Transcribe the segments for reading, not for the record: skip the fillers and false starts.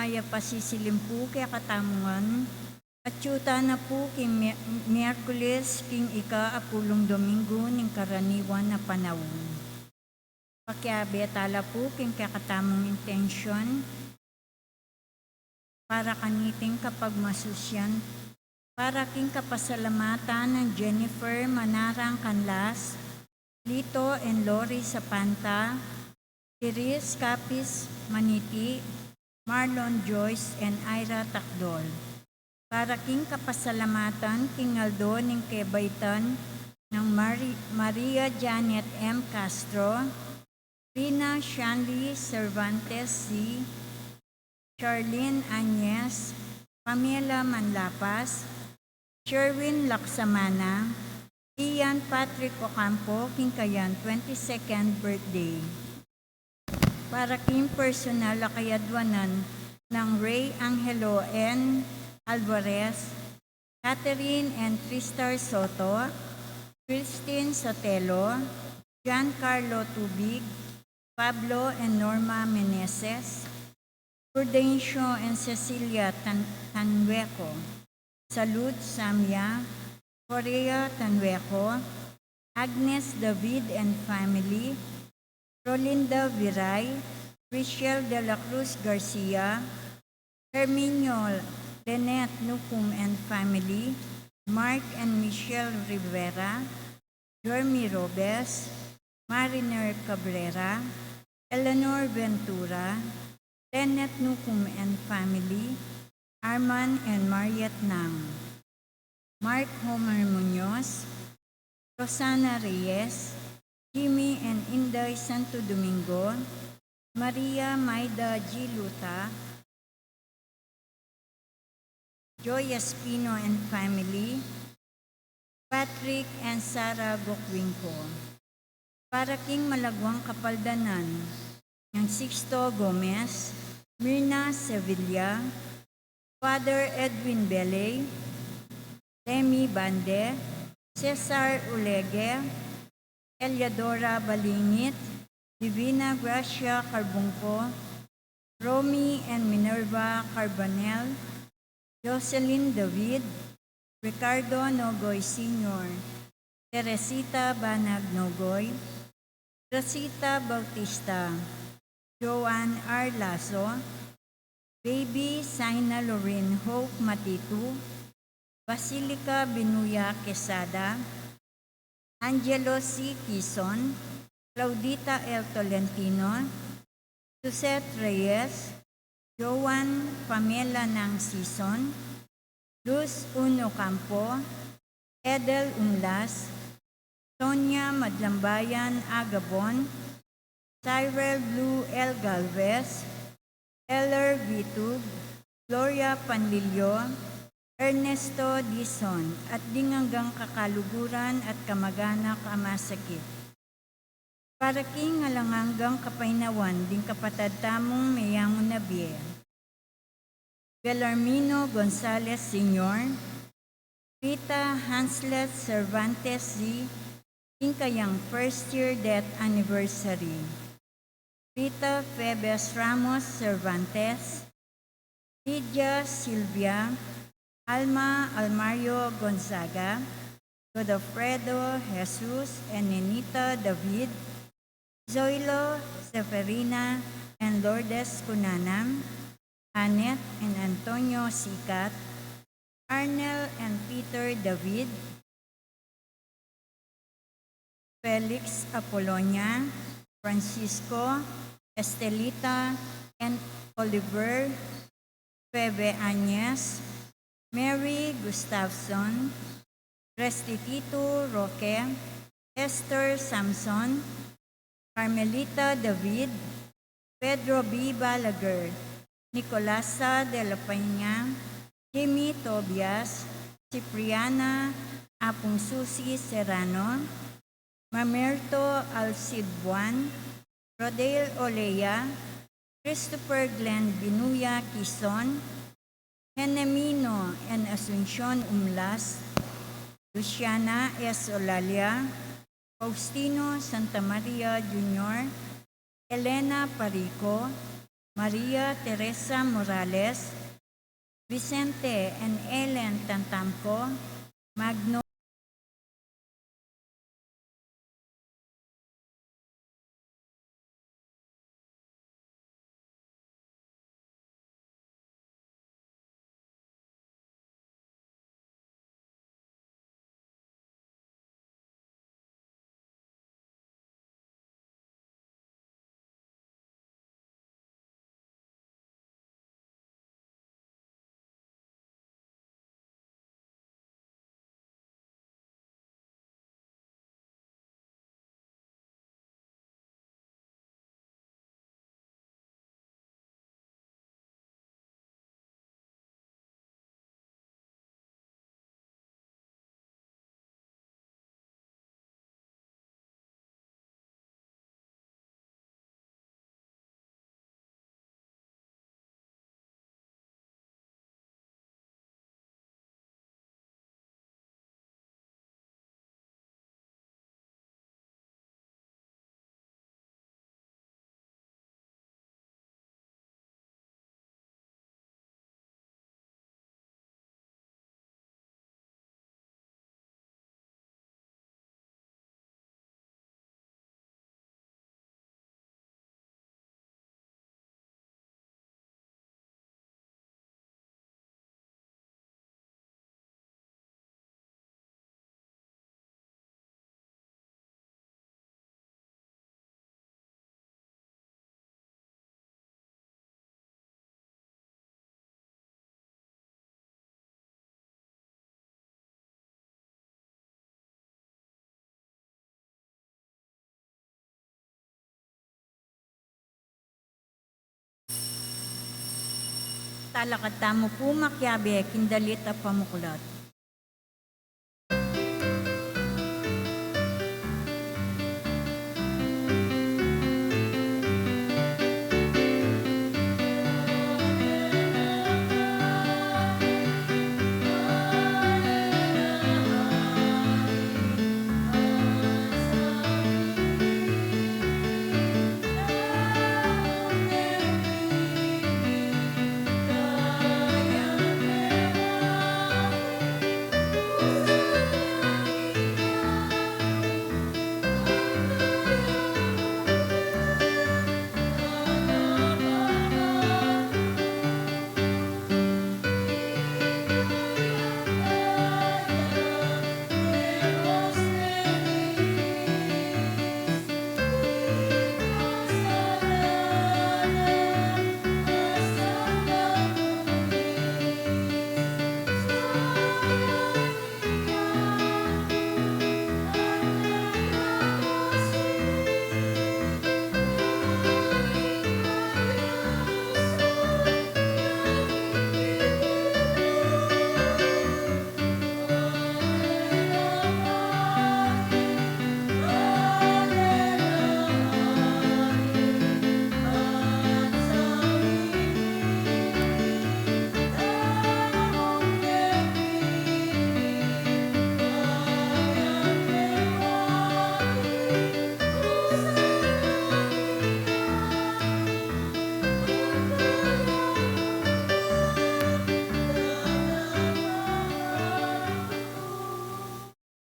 Maya pasisilim po kaya katamungan, at yuta na po king Miyerkules king ika-apulong Domingo ning karaniwan na panahon. Pakiabe tala po king kakatamong intensyon para kaniting kapag masusyan, para king kapasalamatan ng Jennifer Manarang Canlas, Lito and Lori Sapanta, Iris Capis Maniti, Marlon Joyce and Ira Takdol. Para king kapasalamatan king Aldo ning Kebaytan ng Maria Janet M. Castro, Rina Shanley Cervantes C., Charlene Agnes, Pamela Manlapas, Sherwin Laksamana, Ian Patrick Ocampo king kayan 22nd birthday. Para king personal akayadwanan ng Ray Angelo N. Alvarez, Catherine and Tristar Soto, Christine Sotelo, Giancarlo Tubig, Pablo and Norma Meneses, Prudencio and Cecilia Tanweco, Salud Samya, Korea Tanweco, Agnes David and family, Rolinda Viray, Richelle de la Cruz Garcia, Herminio Lynette Nukum and family, Mark and Michelle Rivera, Jeremy Robes, Mariner Cabrera, Eleanor Ventura, Lynette Nukum and family, Arman and Mariet Nang, Mark Homer Munoz, Rosana Reyes, Jimmy and Inday Santo Domingo, Maria Maida G. Luta, Joy Espino and family, Patrick and Sarah Gokwingko. Para king Malagwang Kapaldanan, ng Sixto Gomez, Mirna Sevilla, Father Edwin Bele, Temi Bande, Cesar Ulegue, Eliadora Balingit, Divina Gracia Carbungco, Romy and Minerva Carbanel, Jocelyn David, Ricardo Nogoy Sr., Teresita Banag Nogoy, Rosita Bautista, Joanne R. Lazo, Baby Saina Lorin Hope Matitu, Basilica Binuya Quesada, Angelo C. Quizon, Claudita L. Tolentino, Suzette Reyes, Joan Pamela Nang Sison, Luz Uno Campo, Edel Unlas, Sonia Madlambayan Agabon, Cyril Blue L. Galvez, Eller Vitug, Gloria Panlilio, Ernesto Dison, at dinganggang kakaluguran at kamag-anak amasakit. Para king halanganggang kapainawan, ding kapatad tamong mayangon na biye. Belarmino Gonzalez Sr., Rita Hanslet Cervantes Z., king kayang first year death anniversary. Rita Febes Ramos Cervantes, Lydia Silvia, Alma Almario Gonzaga, Godofredo Jesus and Nenita David, Zoilo Seferina and Lourdes Cunanam, Annette and Antonio Sikat, Arnel and Peter David, Felix Apolonia, Francisco, Estelita and Oliver, Febe Agnes, Mary Gustafson, Restituto Roque, Esther Samson, Carmelita David, Pedro B. Balaguer, Nicolasa de la Peña, Jimmy Tobias, Cipriana Apong Susi Serrano, Mamerto Alcid Buan, Rodale Olea, Christopher Glenn Binuya Quizon, Henemino and Asuncion Umlas, Luciana S. Olalia, Faustino Santa Maria Jr., Elena Parico, Maria Teresa Morales, Vicente and Ellen Tantamco, Magno talakad tamo po makyabe, kindalit at pamuklat.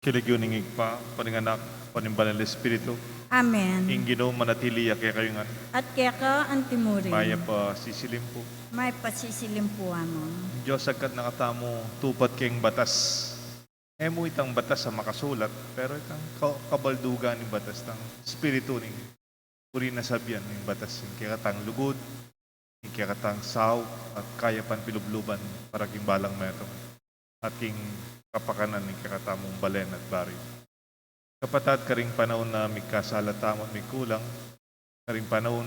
Kiligyoning igpa, paninganak, panimbalan ng Espiritu, Amen. Ginoo manatili kaya kayo nga, At kaya ka ang timurin, maya pa sisilim po. may pasisilim po amon. Diyos agkat nakatamo, tupat kayong batas. Emo itang batas sa makasulat, pero itang kabaldugan ng batas, ng Espiritu ng puri na sabyan ng batas, yung kaya katang lugod, yung kaya katang saw, at kaya pan pilubluban para king balang meto. At king kapakanan ng kakatamong balen at bari. Kapatad, karing panahon na may kasalata mo at may kulang, karing panahon,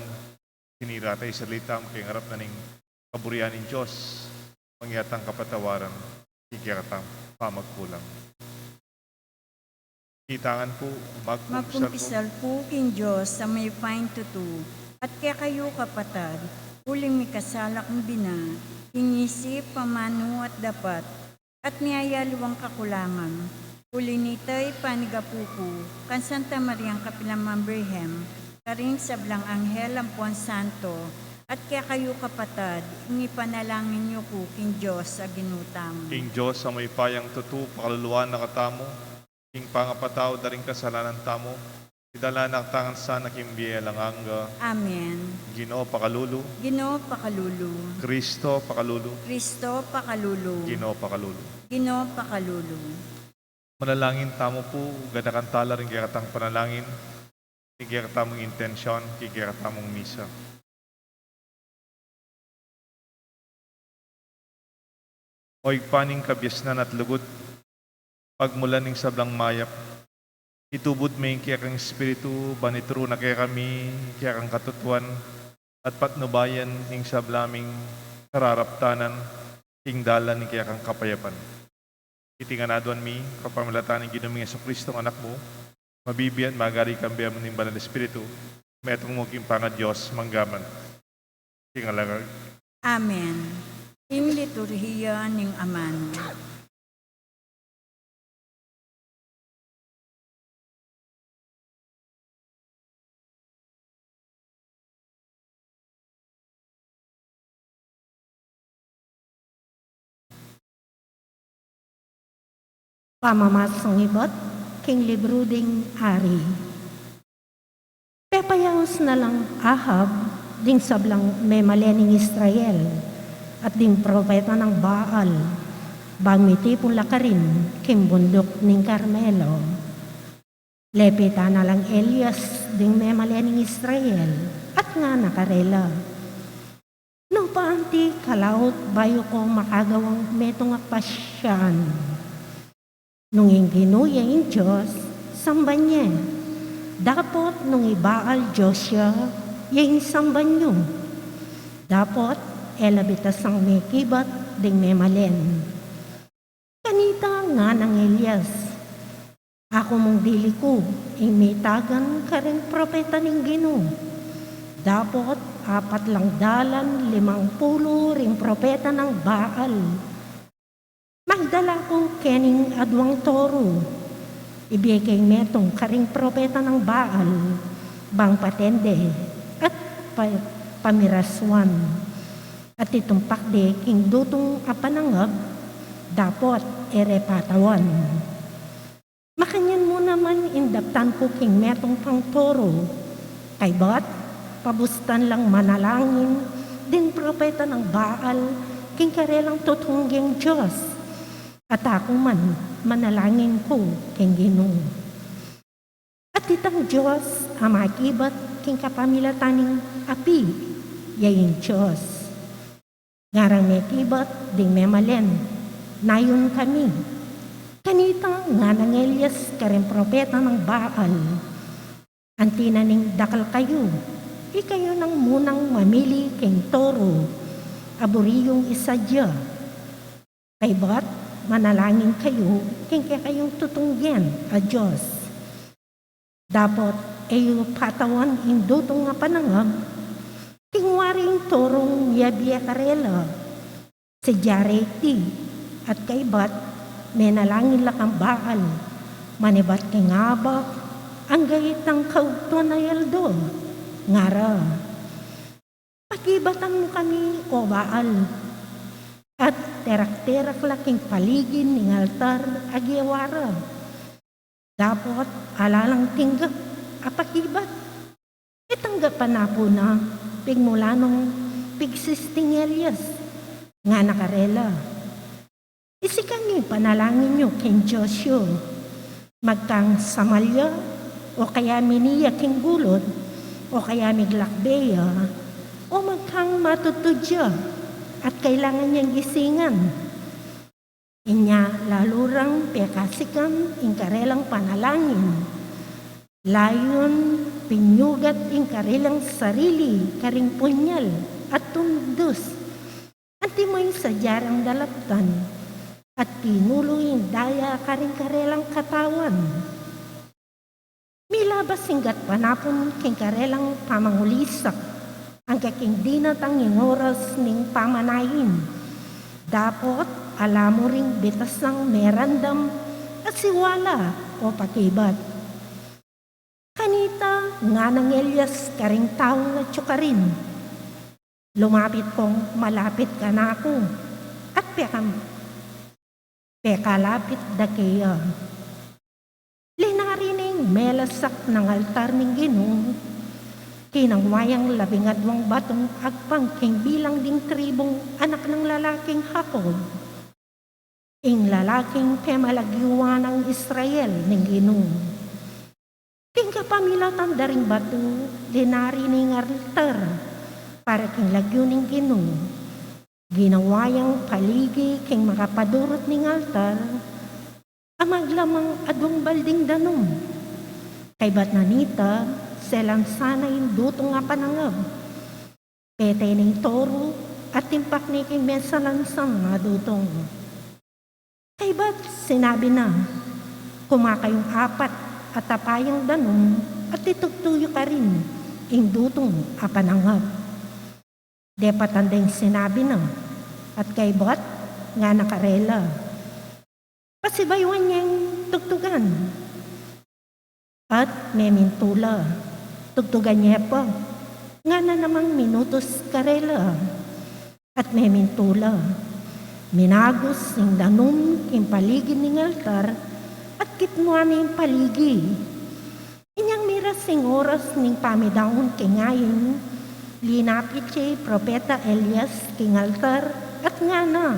sinira tayo sa litam, kaya harap na ning kaburian ng Diyos, mangyatang kapatawaran, ikikatam, pamagkulang. Kitangan po, Magkumpisal po king Diyos sa may pain tutu, at kaya kayo kapatad, uling may kasalak ng bina, inisip, pamano at dapat, at niyaya luwang kakulangan. Uli nitay panigapuku, kan Santa Mariang Kapilamang Birhem, karing sablang Anghel Ampon Santo, At kaya kayo kapatad, panalangin niyo ko king Diyos sa ginutang. King Diyos, sa may payang tutu, pakaluluwa na katamo, king pangapataw, daring kasalanan tamo, idala na tangan sana kimbiya lang hangga. Amen. Ginoo pakalulu, Ginoo pakalulu. Kristo pakalulu, Kristo pakalulu. Ginoo pakalulu. Ginoo pakalulu. Manalangin tamo po, gadakan tala rin kaya katang panalangin, kaya katamong intensyon, kaya katamong misa. Oy paning kabyasnan at lugod, pagmula ning sablang mayap, itubod may kaya kang espiritu, banitro na kaya kami, kaya kang katutuan, at patnubayan ning sablaming kararaptanan, ing dalan ning kaya kang kapayapan. Itinganaduan mi, kapamilatan ng ginaming Jesucristo ang anak mo, mabibiyan, magari kambiyan mo ning banal espiritu, metong mo kimpanga Diyos, manggaman. Tingalagag. Amen. Im liturhiya ning aman. Pamamasang ibot, king libro ding ari. Pepayaos na lang Ahab, ding sablang memalening Israel, at ding propeta ng Baal, bangmiti pong lakarin, king bundok ning Carmelo. Lepita na lang Elias, ding memalening Israel, at nga nakarela. No paanti kalaot bayo ko makagawang metong apasyan. Nung inginuya yung Diyos, samba niya. Dapat nung ibaal Diyos siya, yung samba niyo. Dapat elabitas ang may kibat ding may malen. Kanita nga ng Elias, ako mong dili ko, ing may tagan ka rin propeta ng Ginoo. Dapat 4 dalan 50 ring propeta ng Baal. Magdala ko kening adwang toro. Ibigay metong karing propeta ng Baal, bang patende at pamiraswan. At itong pakde king dutong apanangag, dapat erepatawan. Makanyan mo naman indaptan ko king metong pang toro. Kay bat, pabustan lang manalangin, din propeta ng Baal, king karelang tutungging Diyos. At ako man, manalangin ko king Ginoo. At itang Diyos, ang makibat king kapamilataning api, yayin Diyos. Ngarang may kibat, ding memalen, nayon kami. Kanita nga ng Elias, karing propeta ng Baal. Antinaning dakal kayo, ikayo nang munang mamili king toro, aburiyong isadya. Kay bat, manalangin kayo, king kayong tutungyan a Diyos. Dapat ayo patawan indutong nga panangag, king waring torong yabiya karela, si Jareti, at kay bat, menalangin lakang Baal, manibat king abak, ang gayit ng kaugtuan na yaldo, ngara. Pagibatan mo kami, o Baal, at terak-terak laking paligin ng altar agiwara. Dapat alalang tinggap apakibat. Itanggapan na po na pigmula nung pigsisting Elias nga nakarela. Isikang panalangin nyo king Joshua. Magkang Samalya o kaya miniya king gulod o kaya miglakbeya o magkang matutudya at kailangan niyang gisingan. Inya lalurang pekasikan ing karelang panalangin. Layon pinyugat ing karelang sarili karing punyal at tundos. Anti mo'y sadyarang dalaptan at pinuloy daya karing karelang katawan. Milabas singgat panapon king karelang pamangulisak ang kaking dinatanging oras ning pamanayin. Dapat alam mo ring bitas ng merandam at siwala o pakibat. Kanita nga ng Elias karing taong na tsukarin. Lumapit kong malapit ka na ako, at pekalapit da kaya. Linarining melasak ng altar ng Ginoo, kinangwayang 12 batong agpangking bilang ding tribong anak ng lalaking Jacob. Ing lalaking pemalagyuan ng Israel ng Ginoo. King kapamilatan daring bato, linarining altar, para king lagyo ng Ginoo. Ginawayang paligi king makapadurot ning altar, amaglamang adwang balding danom. Kay bat nanita, selang sanay dutong nga panangab. Petay ning toro at timpak ni king mesalansang nga dutong. Kay bat sinabi na, kumakayong 4 at tapayang danom at itugtuyo ka rin ing dutong apanangab. Depatandeng sinabi na, at kay bat nga nakarela. Pasibaywan niyang tugtugan. At may mintula, tugtugan niya pa, nga na namang minutos karela. At may mintula, minagos ng danom king paligid ng altar, at kitmuan ng paligi. Inyang miras ng oras ng pamidaon kingayin, linapit siya propeta Elias king altar, at nga na,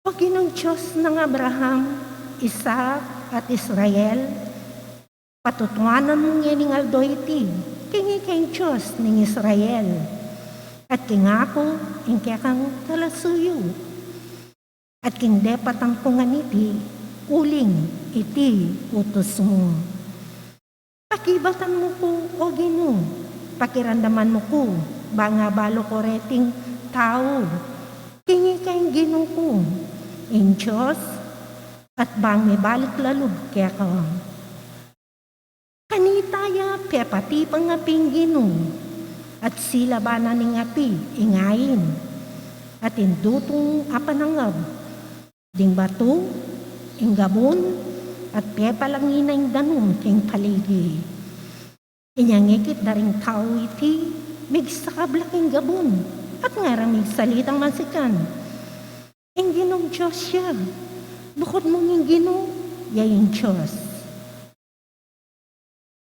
o Ginong Diyos ng Abraham, Isaac at Israel, patutuanan mo nga ning aldoy iti, kingi kang Diyos ng Israel, at kingako, ing kang talasuyo, at king depatang kungan iti, uling iti utos mo. Pakibatan mo ko, o Ginoo, pakirandaman mo ko, banga balo ko reting tao, kingi kang Ginoo ko, ing Diyos, at bang may balik lalog kaya ka. Kanitaya pepati pang aping Ginoo, at sila ba na ning api ingayin, at indutong apanangab, ding bato, ing gabon, at pepalangin ing danom king paligi. Inyangikit daring tao iti, migsakablak ing gabon, at ngaramig salitang masikan. Ing Ginong Diyos siya, bukod mong ing Ginoo, yayin Diyos.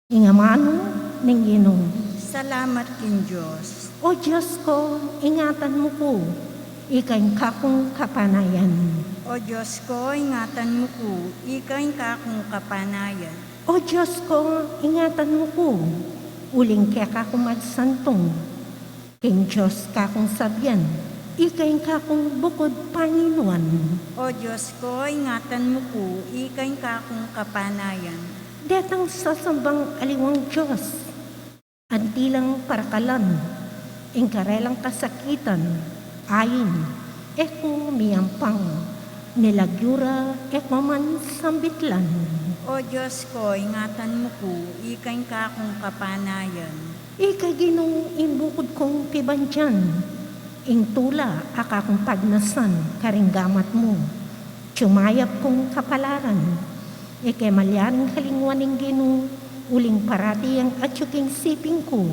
Ing amano ning Ginoo. Salamat king Diyos. O Diyos ko, ingatan mo ko, ikay kakong kapanayan. O Diyos ko, ingatan mo ko, ikay kakong kapanayan. O Diyos ko, ingatan mo ko, uling kaya kakong magsantong. King Diyos kakong sabyan, ikay kakong bukod Panginoon. O Diyos ko, ingatan mo ko, ikay kakong kapanayan. Detang sasambang aliwang Diyos, antilang parakalan, ingkarelang kasakitan, ayin, eko miyampang, nilagyura eko man sambitlan. O Diyos ko, ingatan mo ko, ikay kakong kapanayan. Ikay Ginong imbukod kong pibandyan, ing tula akakong pagnasan, karinggamat mo, tsumayap kong kapalaran, ikay malyaring halingwan ng Ginoo, uling parati ang atsuking siping ko,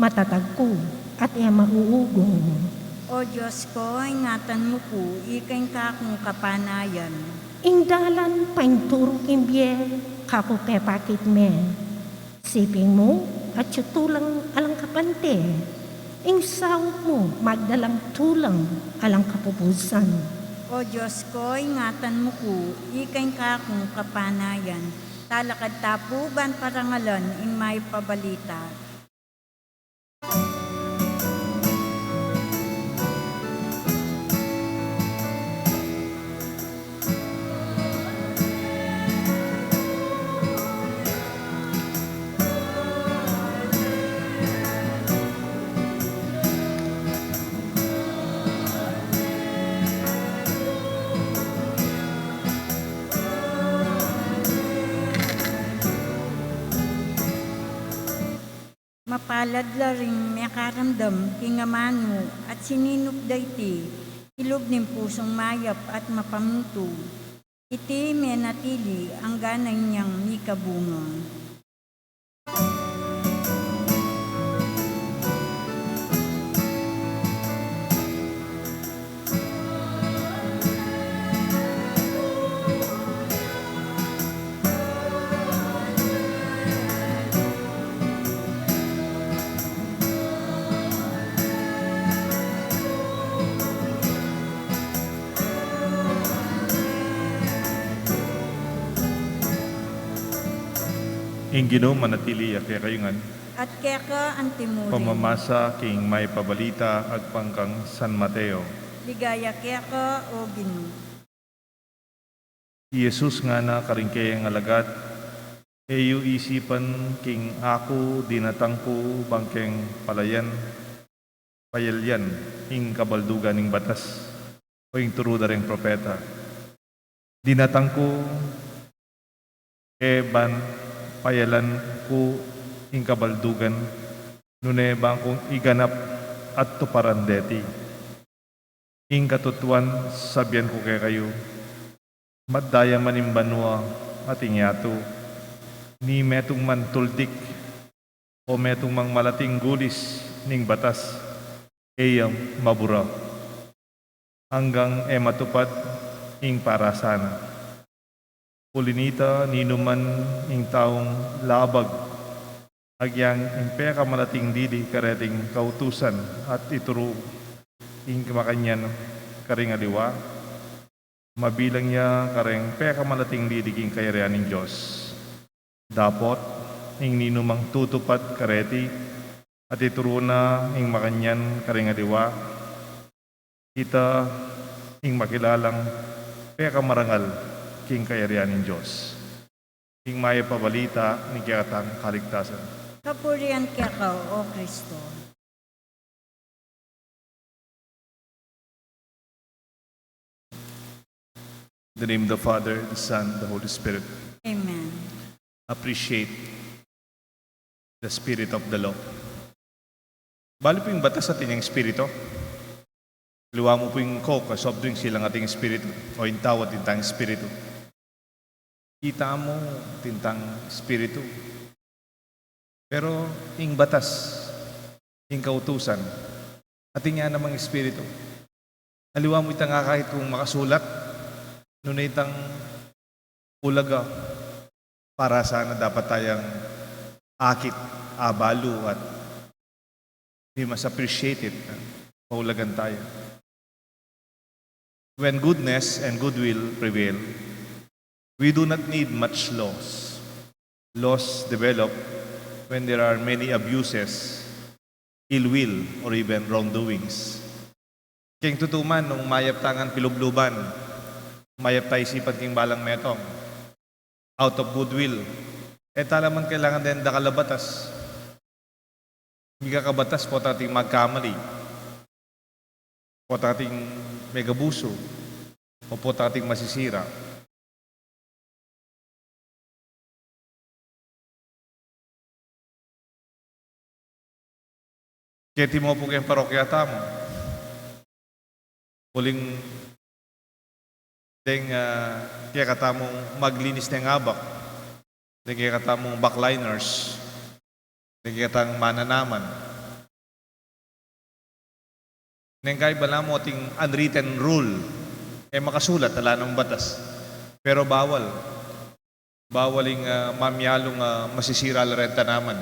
matatag ko, at mauugong. O Diyos ko, ingatan mo ko, ikay kakong kapanayan. Ingdalan painturo kimbye, kako pepakit me. Siping mo, at tulang alang kapante. Ing sawot mo, magdalang tulang alang kapupusan. O Diyos ko, ingatan mo ko, ikay kakong kapanayan. Talakad tapuban parangalan, in may pabalita. Mapalad la rin may karamdam, kingaman mo, at sininupda iti, ilog ng pusong mayap at mapamuto. Iti may natili ang ganay niyang mikabunga. Ingino manatili kaya kayungan, at kaya ka ang timurin. pamamasa king may pabalita ag pangkang San Mateo. Ligaya kaya ka o Ginoo. Jesus nga na karingkayang alagad, eyo isipan king ako dinatangko bangkeng payalyan, ing kabaldugan ning batas, o ing turuda ring propeta. Dinatangko, ban payalan ko ing kabaldugan, nune bangkong iganap at tuparandeti. Ing katutuan, sabihan ko kay kayo, madaya manimbanwa at ingyato, ni metong man tultik, o metong mang malating gulis ning batas, eyam mabura, hanggang matupad ing para sana. Pulinita ninuman ing taong labag, agyang ing peka malating didi kareting kautusan at ituro ing makanyan karing aliwa, mabilang niya kareng peka malating didi ing kayarian ng Diyos. Dapot ing ninumang tutupad kareti at ituro na ing makanyan karing aliwa, kita ing makilalang peka marangal king kayarian ng Diyos. Ing maya pabalita ni kiyatang kaligtasan. Kapurian kaya ka o Kristo. In the name of the Father, the Son, the Holy Spirit. Amen. Appreciate the spirit of the law. Bali po yung batas sa ating espiritu. Luwa mo po yung coke, soft drink silang ating espiritu. O yung tawad, tintang espiritu. Kita mo, tintang espiritu. Pero yung batas, yung kautusan, ating nga namang espiritu. Aliwa mo itang kahit kung makasulat, nunay itang ulaga, para sana dapat tayong akit, abalo at we must appreciate it. Paulagan tayo. When goodness and goodwill prevail, we do not need much laws. Laws develop when there are many abuses, ill will, or even wrongdoings. King tutuman nung mayap tangan pilubluban, mayap tayo isipan king balang metong, out of goodwill, talaman kailangan din dakalabatas. Hindi ka kabatas po tating magkamali, po tating megabuso, o po tating masisira. Kaya mo po kayong parokya tamo. Huling kaya katamong maglinis ng abak. Kaya katamong backliners. Kaya katang mananaman. Nang kaya bala mo ating unwritten rule, makasulat, tala ng batas. Pero bawal. Bawaling mamyalong masisira la renta naman.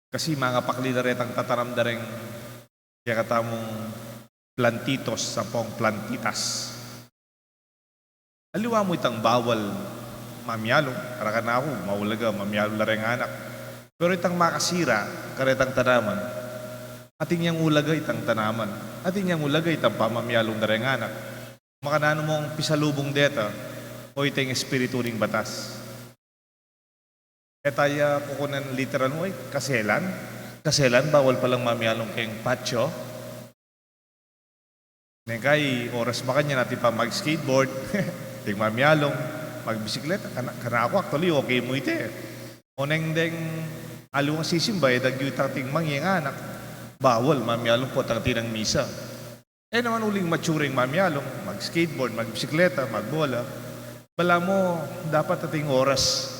Kasi mga paklilaretang tataram da rin kaya katamong plantitos sa pong plantitas. Aliwa mo itang bawal mamyalong, karakan na ako, maulaga, mamyalong la rin anak. Pero itang makasira, karetang tanaman, ating yang ulaga itang tanaman, ating yang ulaga itang pamamyalong na rin anak. Makanano mong pisalubong deta o itang espiritu ning batas. Tayo kukunan literal mo, kaselan. Kaselan, bawal palang mamyalong kayong patio. Nengkay, oras ba kanya natin pa mag-skateboard, ting mamyalong, magbisikleta. Kana ako, actually, okay mo ite. O neng aluang sisimba, dagyo ting mangyang anak. Bawal, mamyalong po tang tinang misa. Naman uling maturing mamyalong, mag-skateboard, magbisikleta, magbola. Bala mo, dapat ating oras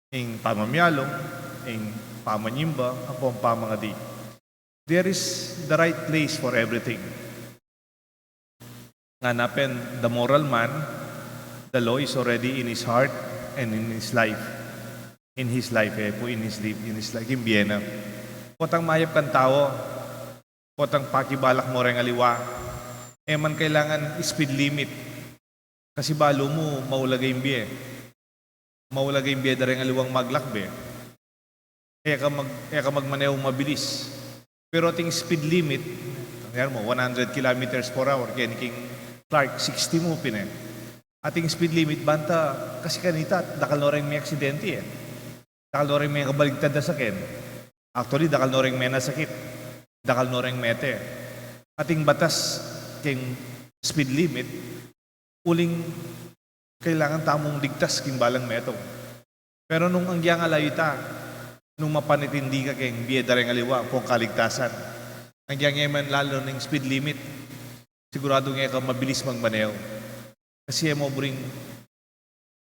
ing pamamyalong, ing pamanyimba, ang pamangadi. There is the right place for everything. Hanapin, the moral man, the law is already in his heart and in his life. In his life, in his life, in Vienna. Potang mayap kang tao, potang pakibalak mo rin aliwa, man kailangan speed limit. Kasi balo mo, maulagay yung biye. Maulagay yung biyeda rin aliwang maglakbe. Kaya ka magmaneho mabilis. Pero ating speed limit, kaya mo, 100 kilometers per hour. Kaya ni King Clark, 60 mo pinay. Ating speed limit, banta, kasi kanita, dakal no rin may aksidente eh. Dakal no rin may kabaligtad na sakit. Actually, dakal no rin may nasakit. Dakal no rin mete. Ating batas, king speed limit, uling kailangan tamong ligtas king balang meto. Pero nung angyang alayita, nung mapanitindi ka king biyeda rin aliwa, kung kaligtasan, angyang man lalo ng speed limit, sigurado nga ka mabilis magmaneho. Kasi mo bring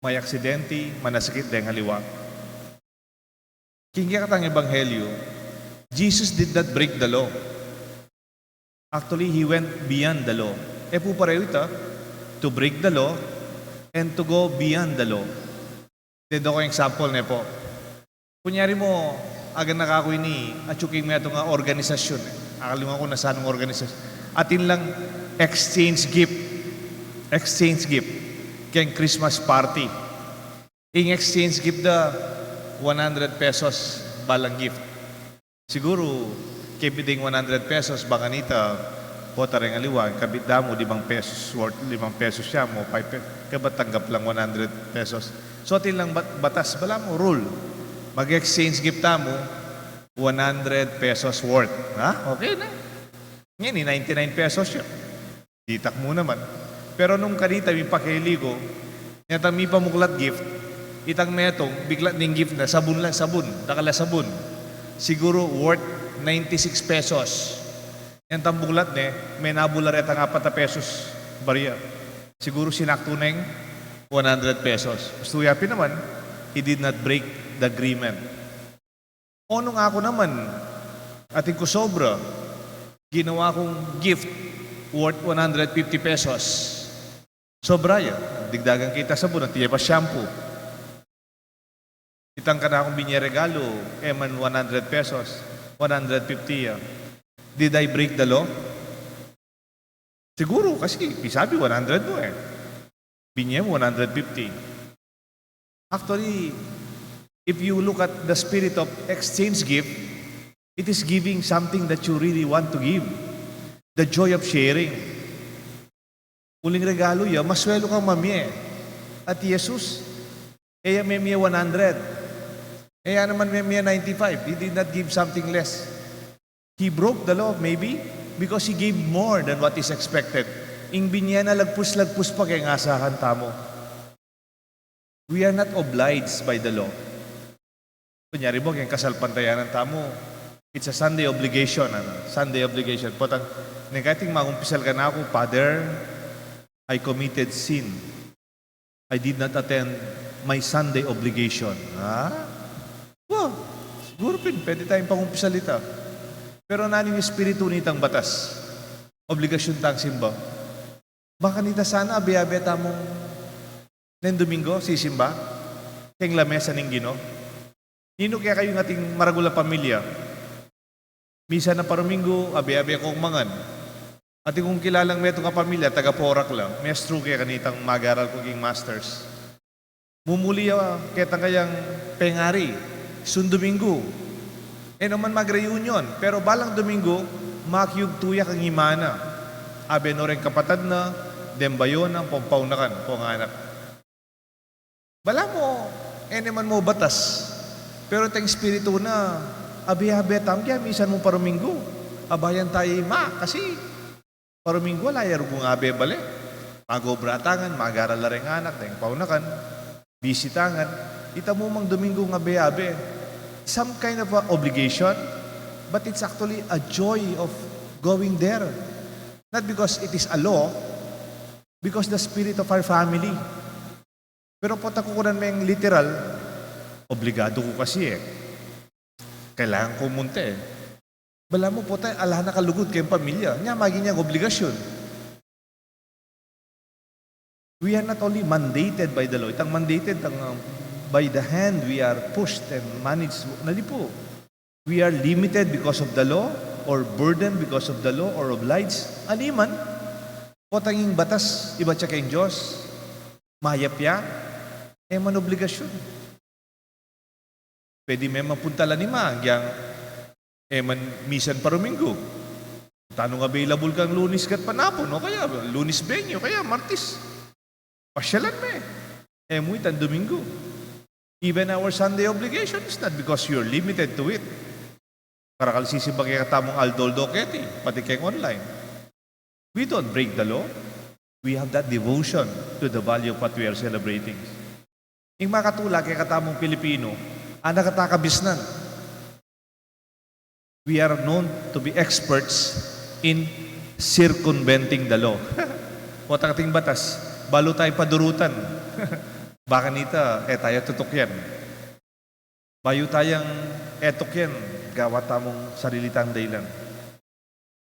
may aksidente, manasakit dahil haliwa. Kingya katang ebanghelyo, Jesus did not break the law. Actually, He went beyond the law. Po pareho ito, to break the law and to go beyond the law. Dito ko example na po. Kunyari mo, agan nakakoy ni, at yuking may ito nga organisasyon. Akalimutan ko na saan ng organisasyon. Atin lang exchange gift. Exchange gift. Kaya Christmas party. In exchange gift da 100 pesos balang gift. Siguro, kipiding 100 pesos, baka nita, pota rin aliwan, kabit damo, 5 pesos worth, 5 pesos siya mo, 5 pesos. Kabat tanggap lang 100 pesos. So, atin lang batas, bala mo, rule. Mag-exchange gift mo, 100 pesos worth. Ha? Okay na. Ngayon, 99 pesos siya. Ditak mo naman. Pero nung kanita, may pakiligo, yata may pamuklat gift, itang metong, bigla ning gift na, sabon lang, sabon, dakala sabon. Siguro worth 96 pesos. Yan tambuklat ne, may nabular ang 4 pesos bariya. Siguro sinakto na yung 100 pesos. Gusto yapi naman, he did not break the agreement. O nung ako naman, ating ko sobra, ginawa kong gift worth 150 pesos. Sobra yan. Digdagan kita sabon at tiya pa shampoo. Itang ka na akong binyeregalo, eman 100 pesos, 150 yan. Did I break the law? Siguro, kasi sabi 100 mo eh. Binye mo 150. Actually, if you look at the spirit of exchange gift, it is giving something that you really want to give. The joy of sharing. Uling regalo ya, maswelo kang mamye. At Jesus, kaya may 100. Kaya naman may 95. He did not give something less. He broke the law, maybe, because He gave more than what is expected. Ing binya na lagpus-lagpus pa kaya ngasahan tamo. We are not obliged by the law. Kunyari mo, kaya kasalpantayanan tamo, it's a Sunday obligation. Sunday obligation. Potang, nagkating magumpisal ka na ako, Father, I committed sin. I did not attend my Sunday obligation. Ha? Well, siguro pwede tayong pangumpisal ito. Pero nanin yung espiritu nitang batas. Obligasyon tang simba. Baka nita sana, abe-abe tamong ng Domingo, sisimba, kayong lamesa ng Gino. Nino kaya kayo ng ating maragulang pamilya. Misa na Paromingo, abe-abe akong mangan. At kung kilalang meto ka pamilya, taga-porak lang, maestro kaya kanitang mag-aral cooking masters. Mumuli ketang kayang pengari, Domingo. Naman mag-reunion, pero balang Domingo, makyug tuya kang imana. Abe no rin kapatad na, dembayon ang pompaw na kan, pong anak. Bala mo, naman mo batas. Pero tayong espiritu na, abi-abi tamkya, misan mo Paromingo. Abayan tayo kasi Paromingo, layar kong abe bale. Magobratangan, mag-aral la rin anak, tayong paunakan, bisitangan. Ita mo mang Domingo ng abe-abe. Some kind of obligation, but it's actually a joy of going there. Not because it is a law, because the spirit of our family. Pero po takukunan mo yung literal, obligado ko kasi eh. Kailangan ko munta eh. Bala mo po tayo, ala na kalugod kayong pamilya. Nga, maging niyang obligasyon. We are not only mandated by the law. Itang mandated, by the hand, we are pushed and managed. Nali po. We are limited because of the law, or burdened because of the law, or obliged. Aliman. O tanging batas, iba siya kayong Diyos. Mayapya. man obligasyon. Pwede may mapunta ni Mangyang, man misan pa Domingo. Tanong available kang Lunes kat panapon, o kaya Lunes Benyo, kaya Martis. Pasyalan me. Mo itan Domingo. Even our Sunday obligation is not because you're limited to it. Karakal sisibag kaya katamong Aldoldo Keti, pati kayong online. We don't break the law. We have that devotion to the value of what we are celebrating. Yung makatula kaya katamong Pilipino, nakatakabisnan. We are known to be experts in circumventing the law. O takating batas, balo tayo padurutan. Baka nita, tayo tutok yan. Bayo tayang etok yan, gawa tamong sarilitang dahilan.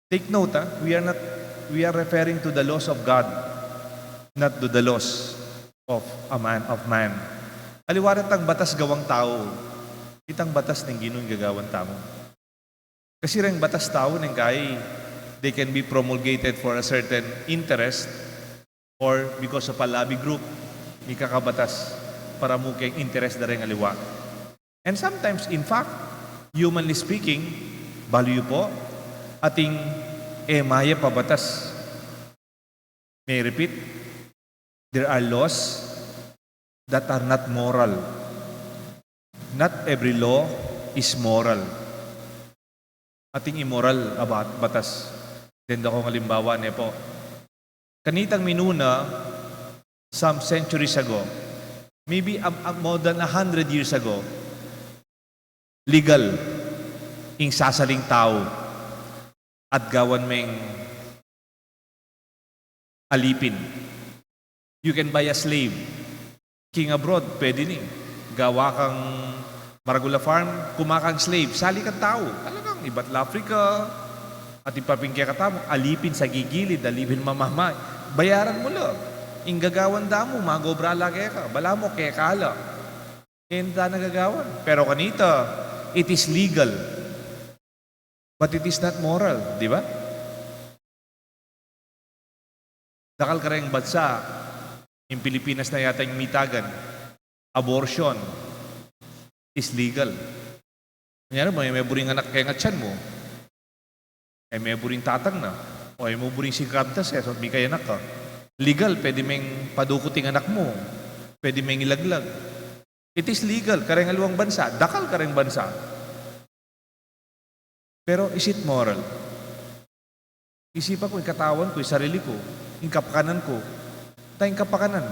Take note, we are referring to the laws of God, not to the laws of man. Aliwaran tang batas gawang tao, itang batas ng Ginoong gagawan tamo. Kasi rin batas tao ng kay, they can be promulgated for a certain interest or because of a lobby group, may kakabatas para mo kayong interest na rin aliwa. And sometimes, in fact, humanly speaking, value po, ating maya pabatas. May I repeat, there are laws that are not moral. Not every law is moral. Ating immoral about batas. Tenda ko ng halimbawa niya po. Kanitang minuna, some centuries ago, maybe more than 100 years ago, legal ing sasaling tao at gawan meng alipin. You can buy a slave. King abroad, pwede ni. Gawa kang Maragula Farm, kumakang slave, sali kang tao. Talagang iba't Africa, at ipapingkya ka tamo, alipin sa gigilid, alipin mamamay. Bayaran mo lang. Inggagawan damo, magobrala kaya ka. Bala mo, kaya kala. Kaya nagagawan. Pero kanita, it is legal. But it is not moral. Di ba? Dakal ka rin bansa, yung Pilipinas na yata yung mitagan, abortion is legal. Kanyari mo, may buring anak kaya nga tiyan mo, may buring tatang na, o may buring sigkabtas, so may kaya anak ka. Legal, pwede meng padukuting anak mo. Pwede meng ilaglag. It is legal, kareng aluang bansa. Dakal kareng bansa. Pero is it moral? Isipan ko, yung katawan ko, yung sarili ko, yung kapakanan ko, tayong kapakanan,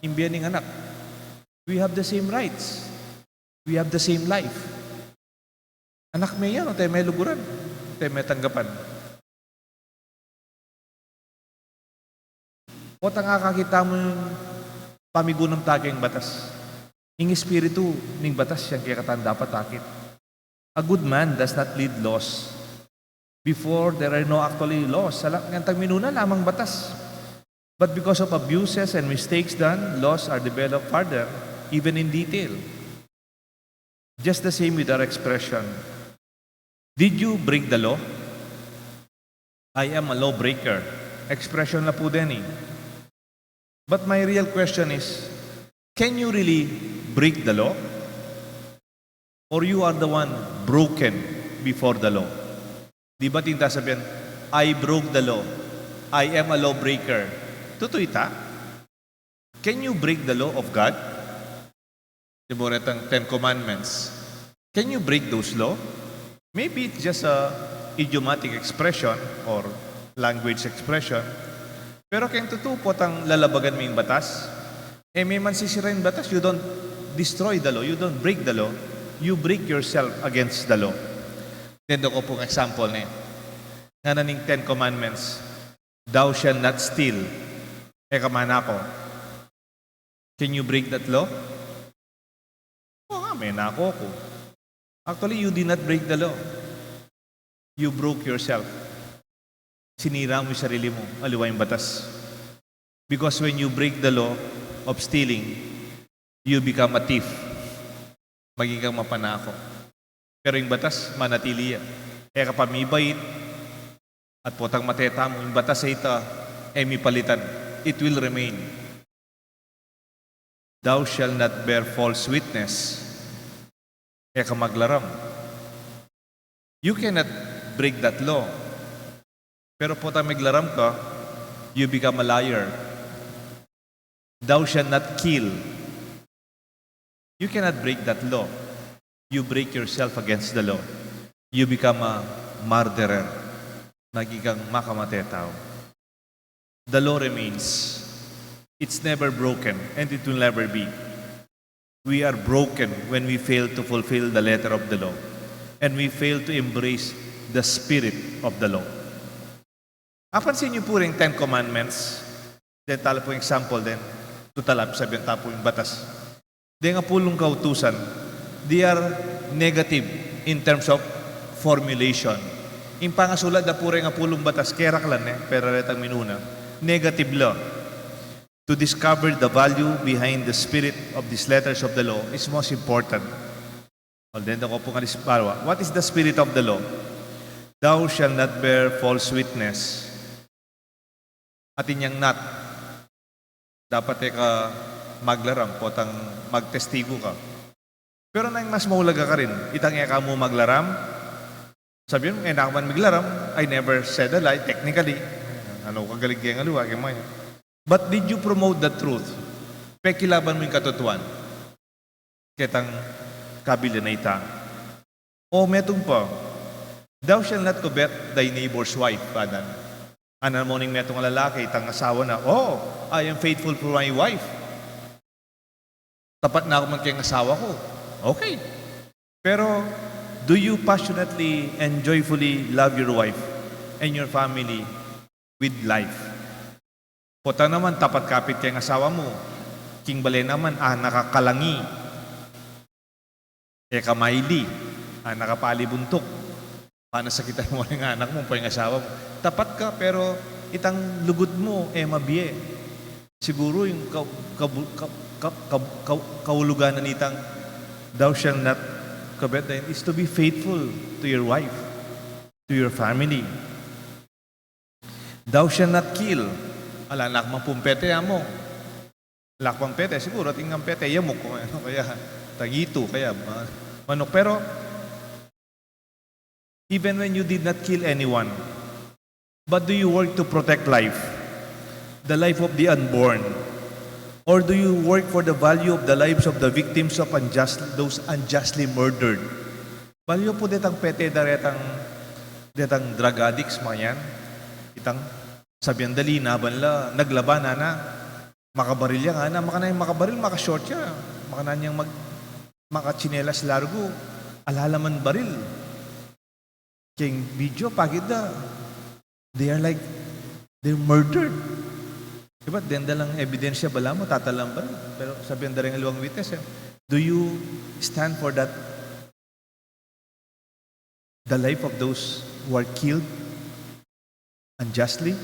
imbiyan ng anak. We have the same rights. We have the same life. Anak may yan, o tayo may luguran, tayo may tanggapan. O tangakakita mo yung pamigunang taking batas. Yung espiritu ng batas siyang kaya katan dapat takit. A good man does not lead laws before there are no actually laws. Ngantang minuna lamang batas. But because of abuses and mistakes done, laws are developed further, even in detail. Just the same with our expression. Did you break the law? I am a lawbreaker. Expression na po din eh. But my real question is, can you really break the law? Or you are the one broken before the law? Di ba tinta sabihin, I broke the law. I am a lawbreaker. Totoo ita? Can you break the law of God? Di ba retang 10 Commandments? Can you break those law? Maybe it's just a idiomatic expression or language expression. Pero kung totoo po tang lalabagan mo yung batas, may mansisira yung batas, you don't destroy the law, you don't break the law, you break yourself against the law. Tendo ko pong example niya. Nga naning 10 Commandments, thou shalt not steal. Kamana ko. Can you break that law? Oo nga, may nako ko. Actually, you did not break the law. You broke yourself. Sinira mo yung sarili mo, aliwa yung batas. Because when you break the law of stealing, you become a thief. Maging kang mapanako. Pero yung batas, manatili yan. Kaya kapag may bait, at potang mateta mo, yung batas ay ito, may palitan. It will remain. Thou shalt not bear false witness. Eka maglaram. You cannot break that law. Pero po tayo maglaram ka, you become a liar. Thou shalt not kill. You cannot break that law. You break yourself against the law. You become a murderer. Nagiging makamatay tao. The law remains. It's never broken, and it will never be. We are broken when we fail to fulfill the letter of the law, and we fail to embrace the spirit of the law. Napansin niyo po rin 10 commandments. Then tala po example din. Tutalap, sabihin tapo yung batas. Di nga pulong kautusan, they are negative in terms of formulation. Yung pangasulat na pure nga pulong batas, kerak lang pero retang minuna. Negative law. To discover the value behind the spirit of these letters of the law is most important. Then ako po nga what is the spirit of the law? Thou shalt not bear false witness. Atin yang not. Dapat ka maglaram, potang magtestigo ka. Pero nang mas mahulaga ka rin, itang eka mo maglaram, sabihin mo, nakaman maglaram, I never said a lie, technically. Ano kagalig kaya nga luwa, kaya mo. But did you promote the truth? Pekilaban mo yung katotohan. Ketang kabila na ita. O metong pa, thou shalt not covet thy neighbor's wife, padan. Ano mo ning metong lalaki, itang asawa na, oh, I am faithful for my wife. Tapat na ako man kayang asawa ko. Okay. Pero, do you passionately and joyfully love your wife and your family with life? Pota naman, tapat kapit kayang asawa mo. King bale naman, nakakalangi. Kamaili, nakapalibuntok. Paano sakitan mo ng anak mo, pa yung asawa mo. Tapat ka, pero itang lugod mo, mabiye. Siguro yung kaulugan na nitang thou shalt not covet is to be faithful to your wife, to your family. Thou shalt not kill. Ala, anak mang pumpete mo. Lakpang pete, siguro tingnan pete, yamok ko. Ano, kaya tagito, kaya manok. Pero, even when you did not kill anyone, but do you work to protect life? The life of the unborn? Or do you work for the value of the lives of the victims of those unjustly murdered? Value po detang pete, detang drug addicts, mga yan. Itang sabihan dali, naban la, naglaban na, makabaril yan, makanayang makabaril, makashort siya. Makananyang makachinelas largo, alalaman baril. Kaya video, pagid na. They're murdered. Diba? Denda lang ebidensya bala mo, tatalang ba? Pero sabihan na rin ang luwang witness. Do you stand for that? The life of those who are killed unjustly?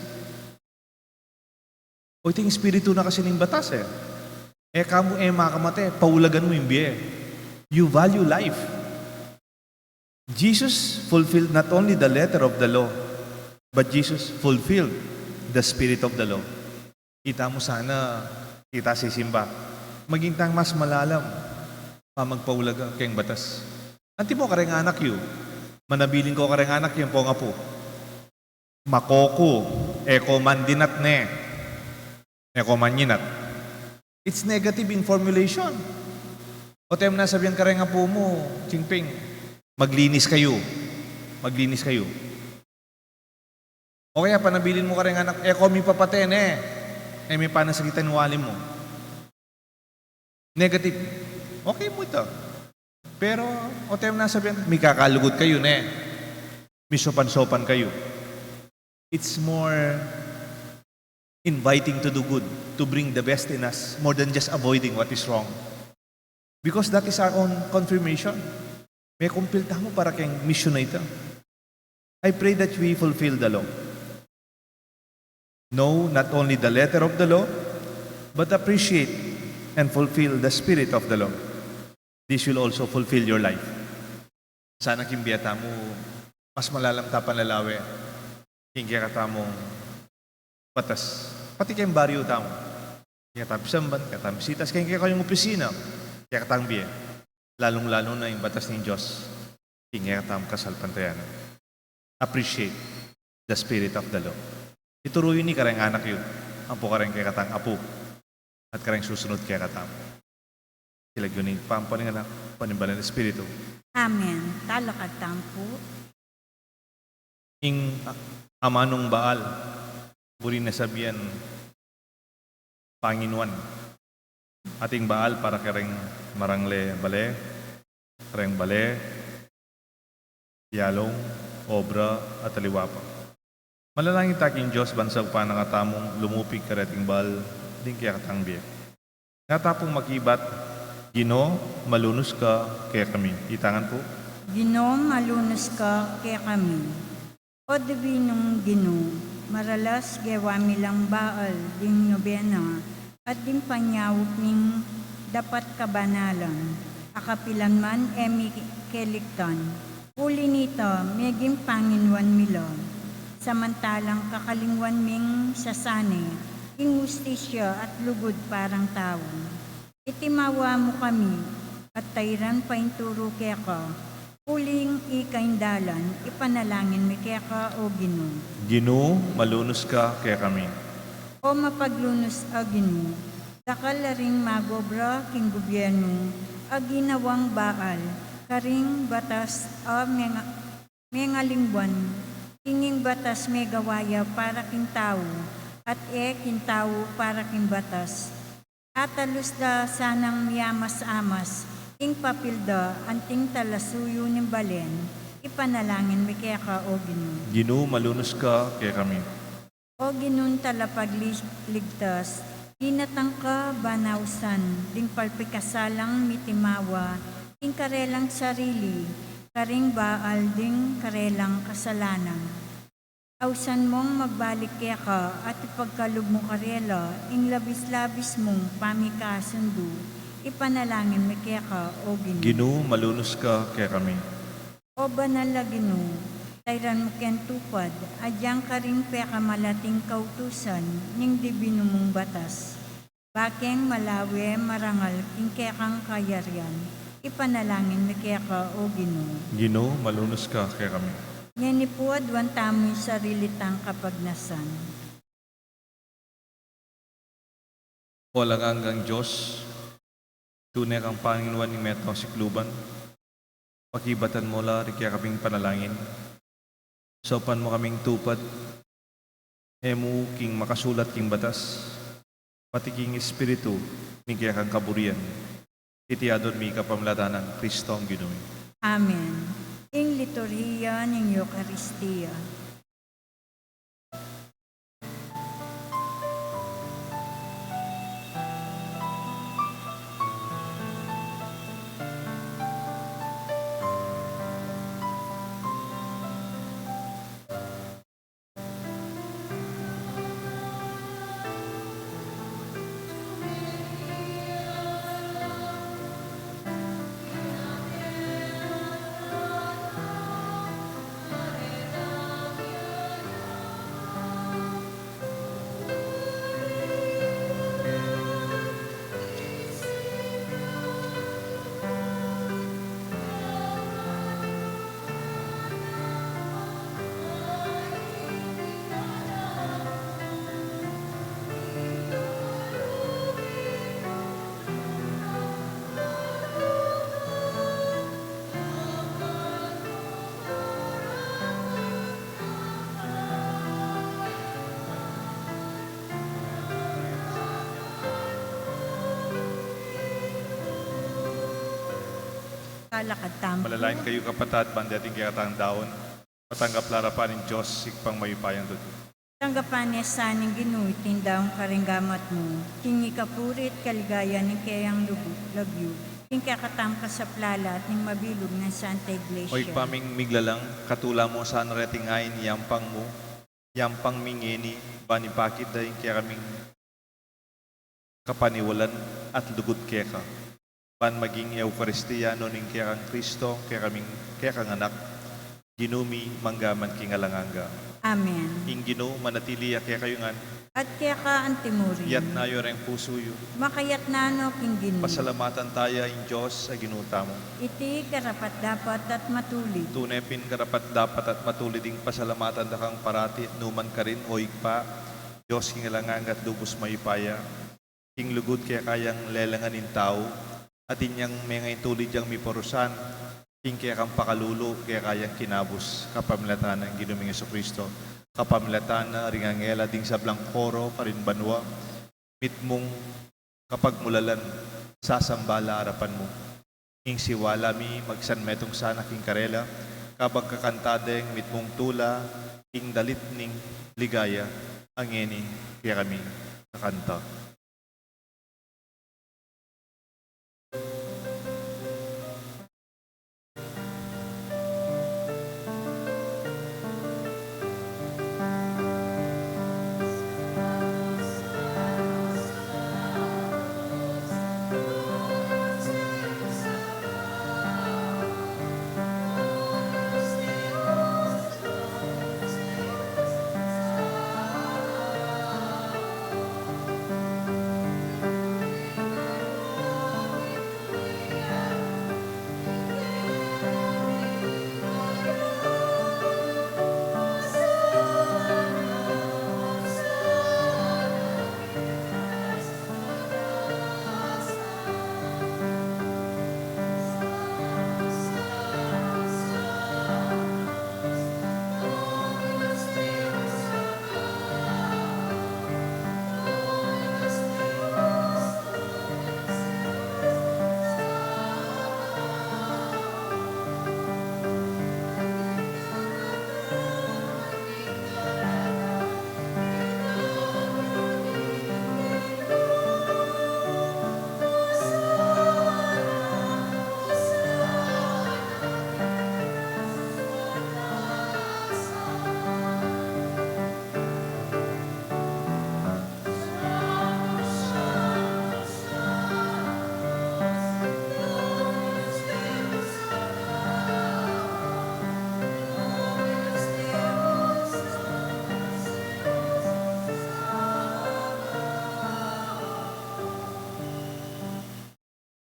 O ito yung espiritu na kasi ng batas kamo makamatay, paulagan mo yung biye. You value life. Jesus fulfilled not only the letter of the law, but Jesus fulfilled the spirit of the law. Kita mo sana, kita si Simba. Maging tang mas malalam, magpaulaga kayong batas. Anti mo kareng anak yu. Manabiling ko kareng anak yung po nga po. Makoko, eko mandinat ne. Eko manyinat. It's negative in formulation. O tayo na sabihan kareng nga po mo, Chingping, maglinis kayo. Maglinis kayo. O kaya panabilin mo kareng anak, eko mi papaten may panasakitan wali mo. Negative. Okay mo ito. Pero, o tayo na sabihan, may kakalugod kayo may sopan-sopan kayo. It's more inviting to do good, to bring the best in us, more than just avoiding what is wrong. Because that is our own confirmation. May kumpilta mo para kayong mission na ito. I pray that we fulfill the law. Know not only the letter of the law, but appreciate and fulfill the spirit of the law. This will also fulfill your life. Sana kimbiyata mo, mas malalam tapan lalawe, kingkaya ka tamong batas. Pati kayong baryo tamo. Kaya tayo samban, kaya tayo bisitas, kaya kayong opisina, kaya tayo biye. Lalong-lalo na yung batas ng Diyos, kaya tayo kasalpantayanan. Appreciate the spirit of the law. Ituruyo ni karang anak yun. Ang po karang kaya katang apo. At karang susunod kaya katang. Sila yun yung pampaning anak, panimbalan ng Espiritu. Amen. Talakatang po. Ing amanong Baal, buri na sabihan, Panginoon. Ating Baal para karang marangle bale, karang bale, yalong, obra, at aliwapa. Malalangin taking Diyos, bansag pa nakatamong lumupig karating Baal, din kaya katang biya. Natapong makibat, Gino, malunos ka kaya kami. Itangan po. Gino, malunos ka kaya kami. O Divinong Gino, maralas gewami lang baal ding nobena at ding panyawok ning dapat kabanalan. Akapilan man emi keliktan. Uli nito, meging Panginoon milo. Samantalang kakalingwan ming sasane, ing hustisya at lugod parang tao. Itimawa mo kami, at tayran pa inturo kaya ka. Uling ikaindalan, ipanalangin mi kaya ka o Gino. Gino, malunos ka kaya kami. O mapaglunos a Gino, dakal ring magobra king gobyerno, a ginawang baal, karing batas a mengalingwan, kinging batas megawaya para king tao, at king tao para king batas. Atalus da sanang miyamas-amas, ing papilda, anting talasuyo ng balen, ipanalangin mi kaya ka o Gino. Gino, malunos ka kaya kami. O Ginon talapagligtas, hinatang ka banausan, ding palpikasalang mitimawa, ing karelang sarili, karing baal ding karelang kasalanan. Ausan mong magbalik kaya ka at ipagkalog mo karela, ing labis-labis mong pamikasundo, ipanalangin mi kaya ka o Gino. Gino, malunos ka kaya kami. O banal na Gino, tayran mo ken tupad, adyang ka rin peka malating kautusan, ning dibino mong batas. Bakeng malawi marangal king kekang kayaryan, ipanalangin mi kaya ka o Gino. Gino, malunos ka kaya kami. Ngani po adwan tamo'y sarilitang kapagnasan. Walang hanggang Diyos, tunay kang Panginoon ni Metong Sikluban, pakibatan mo la, kaya kaming panalangin. Sopan mo kaming tupad, emu king makasulat king batas, pati king Espiritu, mi kaya kang kaburian. Itiadon mi kapamlatanan, Kristo ang Ginoo. Amen. Ing liturhiya ng Eucharistia. Kalakad tampo. Malalain kayo kapatad, bandating kaya katang daon, matanggap larapan ng Diyos, sikpang mayupayang doon. Tanggapan niya sa ning Ginoy, tindaong karinggamat mo. Tingi kapurit, kaligaya ng kayang lagyo. Ting kakatangka sa plala at ning mabilog ng Santa Iglesia. Oy paming miglalang, katula mo sa narating ayin, yampang mo, yampang mingeni, banipakit dahil kaya kaming kapaniwalan at lugod kaya ka. Pan maging Eukaristiyano ning kaya kang Kristo, kaya kang anak, ginumi manggaman kingalanganga. Amen. Ingino, manatili kaya kayo nga, At kaya ka ang timuri. yat na yoreng puso yu. Makayat nano kinggin. Pasalamatan tayo in Diyos sa ginuta mo. Iti karapat dapat at matuli. Tunay pin karapat dapat at matulid ding pasalamatan da kang parati at numan ka rin o igpa. Diyos kingalangang at lubos maipaya. King lugod kaya kayang lelanganin tao. At inyang may ngayon tulid yang miporusan. King kaya kang pakalulo kaya kayang kinabos. Kapamilatan ng ginuming Kristo. Kapamilatan na ringangela ding sablang koro parin banwa. Mitmong kapag mulalan sasambala harapan mo. Ing siwala mi magsanmetong sana king karela. Kabag kakantadeng mitmong tula. Ing dalit ning ligaya. Angeni kaya kami nakanta.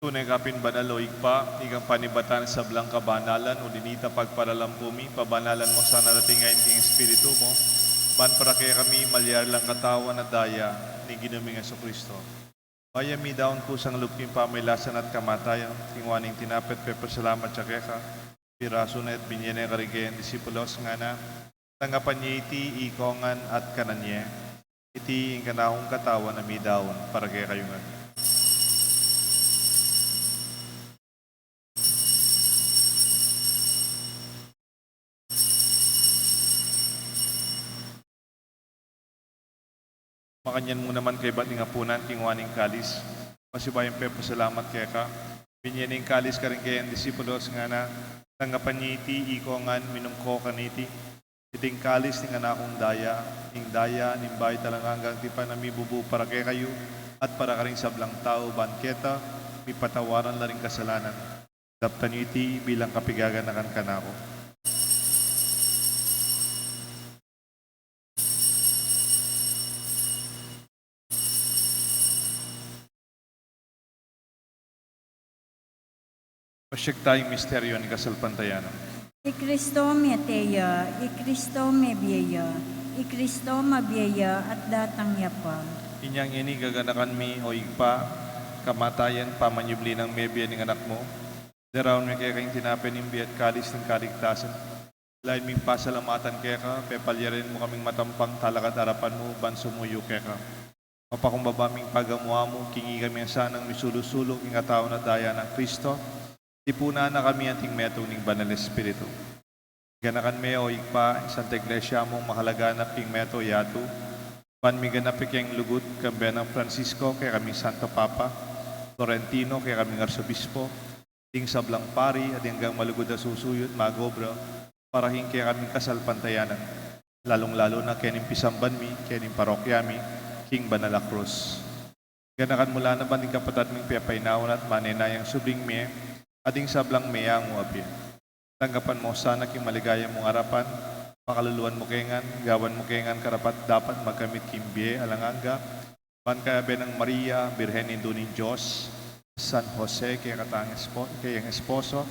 Tunay kapin banaloig pa, igang panibatan sa blang kabanalan, ulinita pagparalampumi, pabanalan mo sa naratingayin king Espiritu mo, ban para kaya kami malyar lang katawan na daya ni ginuming Kristo. Baya mi daon kusang luping pamilasan at kamatayan, tingwaning tinapet salamat sa keka, piraso na at binyene karigayan disipulos nga na, tanggapan niya iti ikongan at kananye, iti ing kanahong katawan na mi daon para kaya kayo nga. Makanyan mo naman kay bating apunan, tingwaning kalis. Masibayang pepo salamat kaya ka. Binyaning kalis ka rin kayang disipulos nga na tanggapan niya iti, ikongan, minumko kaniti. Iting kalis ng anakong daya, ing daya, nimbay talang hanggang tipa na mibubu para kay kayo at para ka rin sablang tao, banketa, mi patawaran na rin kasalanan. Daptan niyo iti bilang kapigaganakan ka na ako. Pasyag tayong misteryo ni Kasalpantayanan. I Kristo me teya, I Kristo me biya, I Kristo mabiya at datang yapa. Inyang ini gaganakan mi o igpa, kamatayan pamanyubli ng mebya ng anak mo. Daraon mi kaya kayong tinapin ng biyat kalis ng kaligtasan. Lain ming pasalamatan kaya ka, pepalyarin mo kaming matampang talakat harapan mo, bansumuyo kaya ka. Mapakumbaba ming pagamuha mo, kingi kami ang sanang misulusulong ing ataw na daya ng Kristo. Tipuna na kami anting metong ning Banal Espiritu. Ganakan me o igpa, Santa Iglesia mong mahalaganap king meto yatu. Pan mi ganapik yung lugod kambe ng Francisco kay kaming Santo Papa, Florentino kay kaming Arsobispo, ting sablang pari at hanggang malugod na susuyot magobra para kay kaming Kasalpantayanan. Lalong-lalo na kening pisamban mi, kening parokya mi, king Banala Cruz. Ganakan mula na ba ning kapatat ming piyapainawan at manenayang subling mi, ading sablang mayang mo apya. Tanggapan mo sana king maligaya mong harapan, Pakaluluan mo kengan, gawan mo kengan karapat dapat magkamit kimbiye alanganga, pankabe ng Maria, Birhen Indo ni Diyos, San Jose, kayang esposo,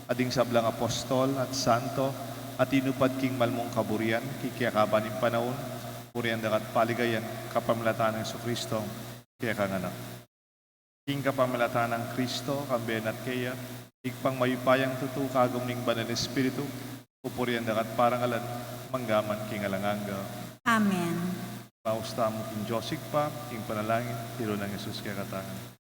ading sablang apostol at santo, at inupad king malmong kaburian, kikiyakaban ng panahon, purian dagat paligayan, kapamilatan ng Kristo, kaya kanganak. King kapamilatan ng Kristo, kambiyan at kaya, ikpang mayupayang tutu kagom ning banal espiritu, pupurian dagat parangalan, manggaman king alanganga. Amen. Pausta mo king Josig pa, king panalangin, tiro ng Jesus kaya katangan.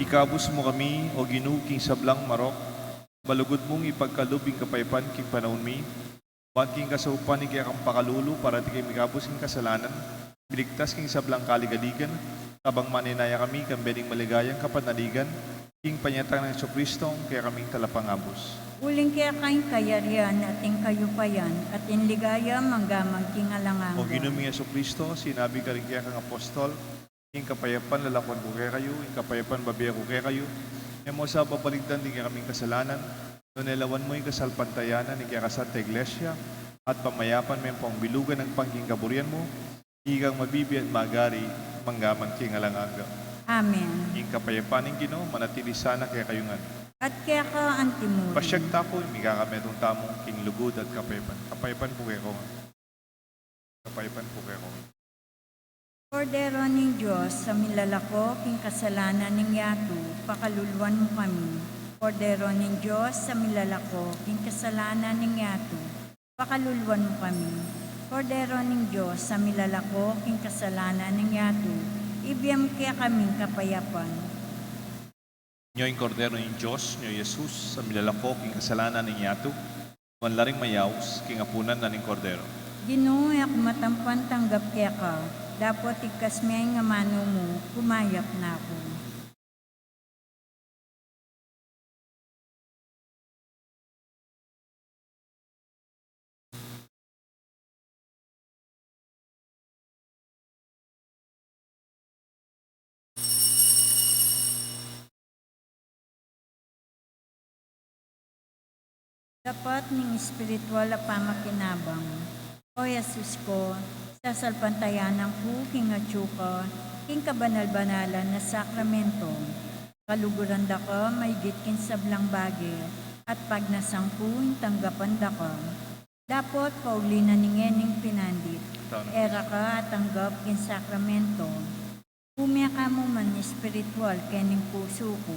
Ikabus mo kami, o ginuking sablang marok, balugod mong ipagkalubing kapaypan king panahon mi, bat king kasaupan ni kaya kang pakalulu para di kayo mikabus king kasalanan, biligtas king sablang kaligaligan, tabang maninaya kami kang bening maligayang kapanaligan, king panyatang ng Kristo kaya kaming talapangabos. Uling kaya kayong kayarian ating kayupayan at inligaya manggamang king alanganga. O ginuming Kristo, sinabi ka rin kaya kang apostol, ing kapayapan lalakwan ko kaya kayo, ing kapayapan babiya ko kaya kayo, e mo sa papaligdan din kaya kaming kasalanan, nunelawan mo yung kasalpantayanan ni kaya kasanta iglesia, at pamayapan may pang bilugan ng pangking kaburian mo, igang mabibi at magari, manggaman king alanganga. Amen. Ing kapayapan ng Ginoo, manatili sana kaya kayo nga. At kaya ka antimuri. Pasyag tapo, imiga kami itong tamong king lugod at kapayapan. Kapayapan po kayo ko. Kapayapan po kayo ko. Kordero ng Diyos, sa milalako king kasalanan ng yato, pakaluluan mo kami. Kordero ng Diyos, sa milalako king kasalanan ng yato, pakaluluan mo kami. Kordero ng Diyos, sa milalako king kasalanan ng yato, ibiyam kaya kaming kapayapan. Nyo yung kordero ng Diyos, nyo Jesus, sa milalako king kasalanan ng yato, manlaring mayaws, king apunan na ng kordero. Ginoo, ako matampan tanggap kaya ka, dapat ikas may nga mano mo, kumayap na ako. Dapat ning espiritual na pamakinabang. O Jesus ko, sa salpantayanan ko, king atsuka, king kabanal-banalan na sakramento, kaluguran da ka, may gitkin sablang bagi, at pag nasangkuin, tanggapan da ka. Dapat paulinan ni ngening pinandit, era ka at tanggap kin sakramento. Umya ka mo man espiritual kening puso ko.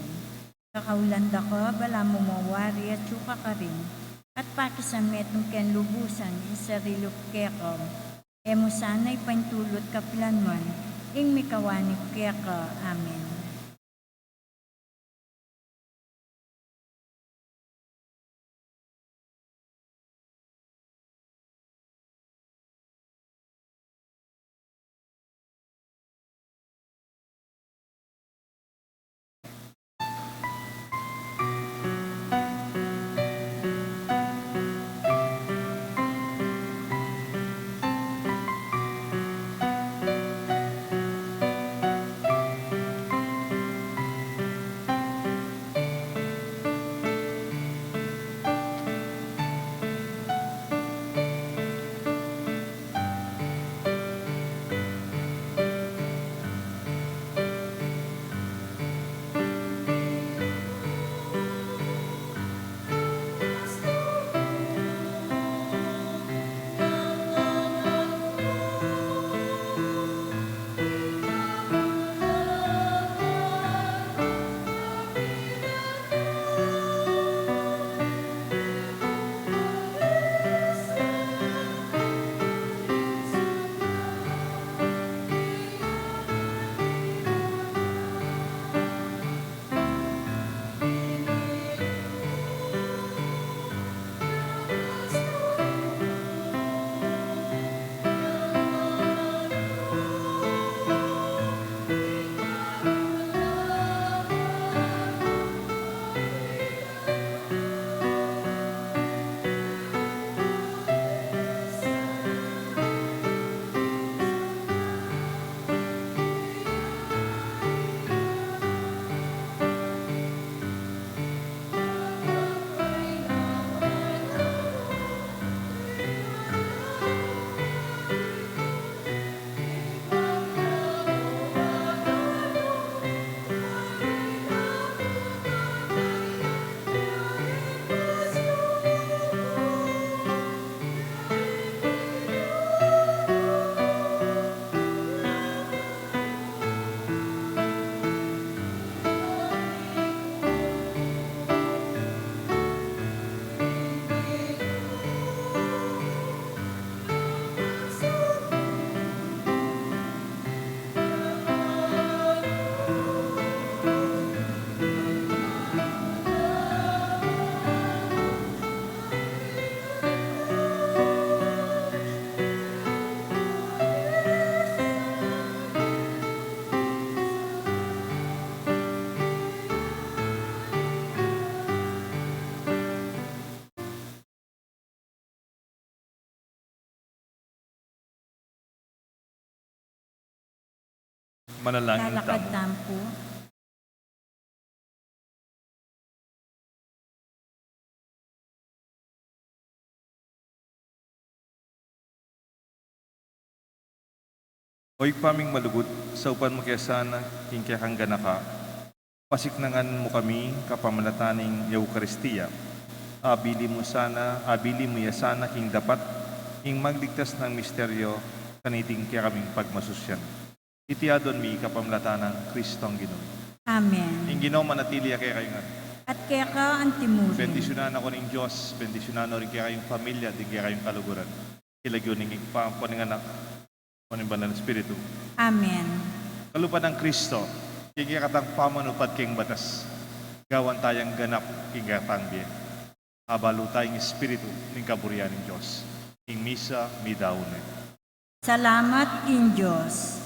Kakaulanda ka, bala mo mawari at suka ka rin. At pakisamet ng ken lubusan, isarilo keka. Emo sana'y pantulot kapilanman, ing mikawanik keka. Amen. Manalangin Lalakad tamo. tampo. Oy paming malugod, sa upan mo kaya sana, kaya kang ganaka, pasiknangan mo kami kapamalataning Eukaristiya. Abili mo ya sana king dapat, king magligtas ng misteryo, kaniting kaya kaming pagmasusyan. Itiadon mi kapamalatanang Kristong Ginoo. Amen. Ing Ginoo manatili kaya kayo nga. At kaya ka ang timurin. Bendisyonan ako ng Diyos, bendisyonan rin kaya kayong pamilya, di kaya kayong kaluguran. Ilagyo ng ipampo ng anak, kuning banal na Espiritu. Amen. Kalupan ng Kristo, kaya katang pamanupad king batas. Gawan tayong ganap, kaya katang biye. Abalo tayong Espiritu ng kaburihan ng Diyos. Ing misa, midaon. Salamat, King Diyos.